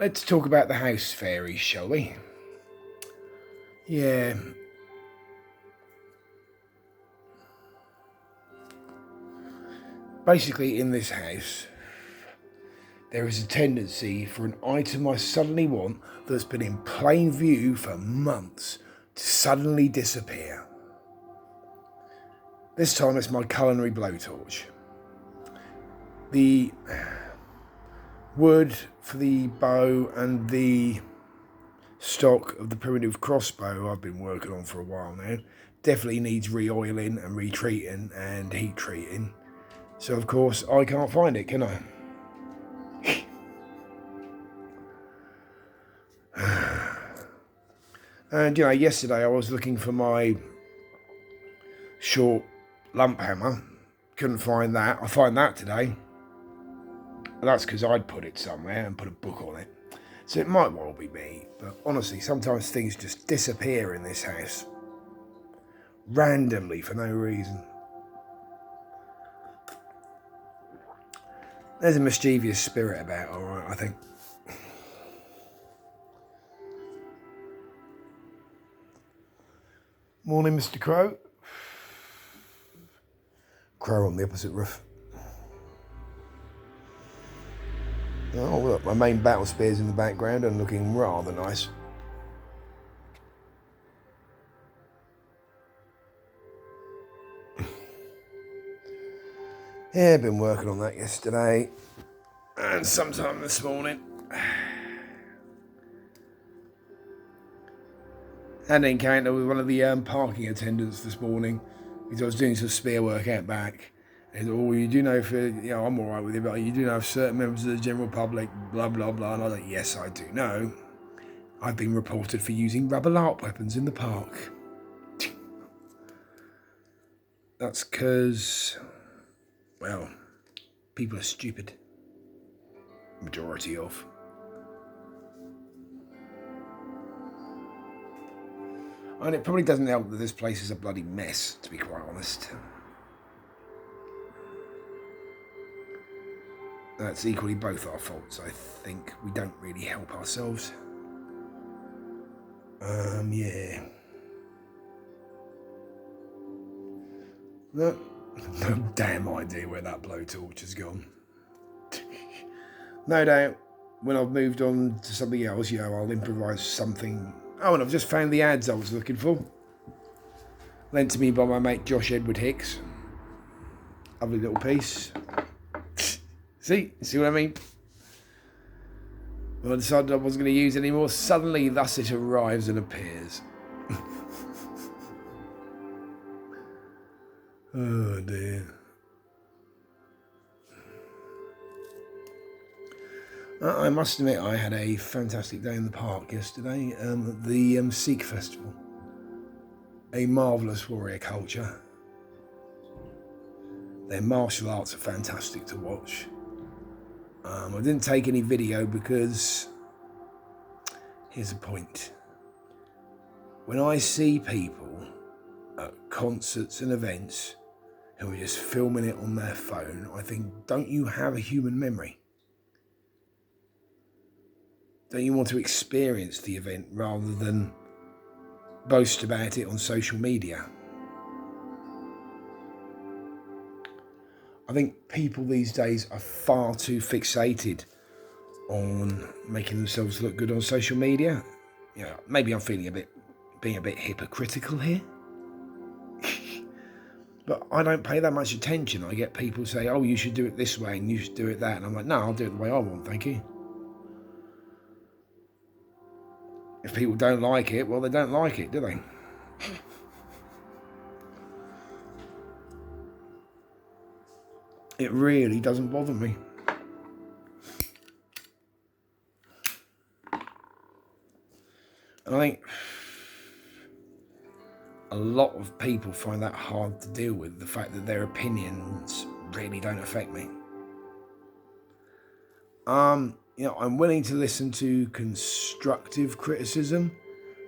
Let's talk about the house fairies, shall we? Yeah. Basically, in this house, there is a tendency for an item I suddenly want that's been in plain view for months to suddenly disappear. This time it's my culinary blowtorch. The wood for the bow and the stock of the primitive crossbow I've been working on for a while now definitely needs re-oiling and retreating and heat treating. So of course I can't find it, can I? And yesterday I was looking for my short lump hammer. Couldn't find that. I find that today. That's because I'd put it somewhere and put a book on it. So it might well be me. But honestly, sometimes things just disappear in this house. Randomly for no reason. There's a mischievous spirit about, alright, I think. Morning, Mr. Crow. Crow on the opposite roof. Oh, look, my main battle spear's in the background and looking rather nice. Yeah, I've been working on that yesterday and sometime this morning. Had an encounter with one of the parking attendants this morning because I was doing some spear work out back. And you do know if I'm all right with it, but you do know if certain members of the general public, blah blah blah. And I was like, yes, I do know. I've been reported for using rubber larp weapons in the park. That's because, well, people are stupid. Majority of. And it probably doesn't help that this place is a bloody mess, to be quite honest. That's equally both our faults, I think. We don't really help ourselves. Yeah. No damn idea where that blowtorch has gone. No doubt, when I've moved on to something else, I'll improvise something. Oh, and I've just found the ads I was looking for. Lent to me by my mate Josh Edward Hicks. Lovely little piece. See what I mean? When I decided I wasn't going to use it anymore, suddenly thus it arrives and appears. Oh dear. I must admit I had a fantastic day in the park yesterday at the Sikh Festival. A marvellous warrior culture. Their martial arts are fantastic to watch. I didn't take any video because here's the point. When I see people at concerts and events who are just filming it on their phone, I think, don't you have a human memory? Don't you want to experience the event rather than boast about it on social media? I think people these days are far too fixated on making themselves look good on social media. Maybe I'm being a bit hypocritical here. But I don't pay that much attention. I get people say, oh, you should do it this way and you should do it that. And I'm like, no, I'll do it the way I want, thank you. If people don't like it, well, they don't like it, do they? It really doesn't bother me. And I think a lot of people find that hard to deal with, the fact that their opinions really don't affect me. I'm willing to listen to constructive criticism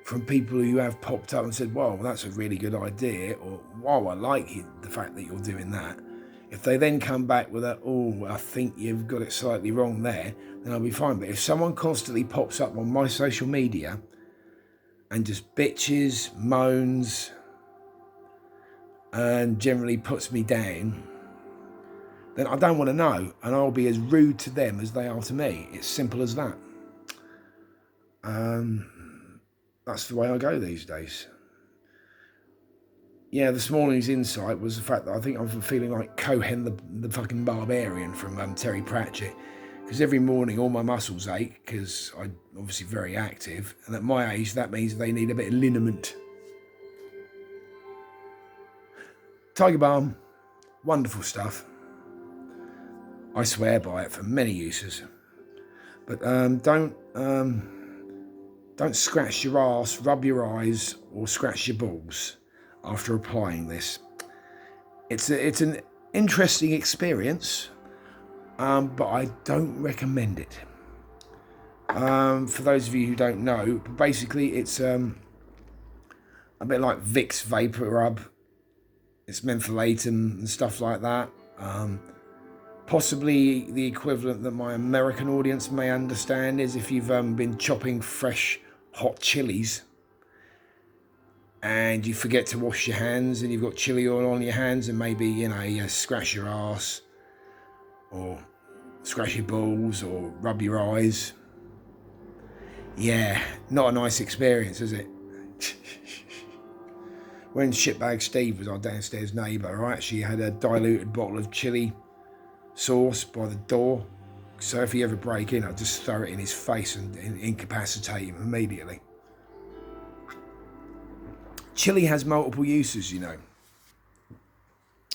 from people who have popped up and said, well, that's a really good idea, or wow, I like the fact that you're doing that. If they then come back with a, oh, I think you've got it slightly wrong there, then I'll be fine. But if someone constantly pops up on my social media and just bitches, moans, and generally puts me down, then I don't want to know, and I'll be as rude to them as they are to me. It's simple as that. That's the way I go these days. Yeah, this morning's insight was the fact that I think I'm feeling like Cohen the fucking barbarian from Terry Pratchett, because every morning all my muscles ache because I'm obviously very active, and at my age that means they need a bit of liniment. Tiger Balm, wonderful stuff. I swear by it for many uses. But don't scratch your ass, rub your eyes, or scratch your balls after applying this. It's an interesting experience, but I don't recommend it. For those of you who don't know, basically it's a bit like Vicks Vapor Rub. It's mentholatum and stuff like that. Possibly the equivalent that my American audience may understand is if you've been chopping fresh hot chilies and you forget to wash your hands and you've got chili oil on your hands, and maybe, you scratch your ass or scratch your balls or rub your eyes. Yeah, not a nice experience, is it? When Shitbag Steve was our downstairs neighbour, I actually had a diluted bottle of chili sauce by the door, so if he ever break in, I'd just throw it in his face and incapacitate him immediately. Chili has multiple uses,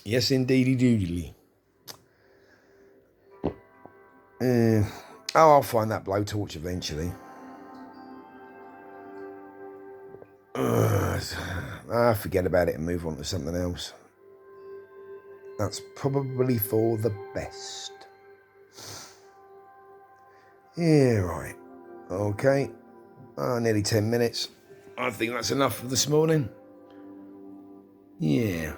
Yes, indeedy doodly. I'll find that blowtorch eventually. Forget about it and move on to something else. That's probably for the best. Yeah, right. Okay. Nearly 10 minutes. I think that's enough for this morning. Yeah.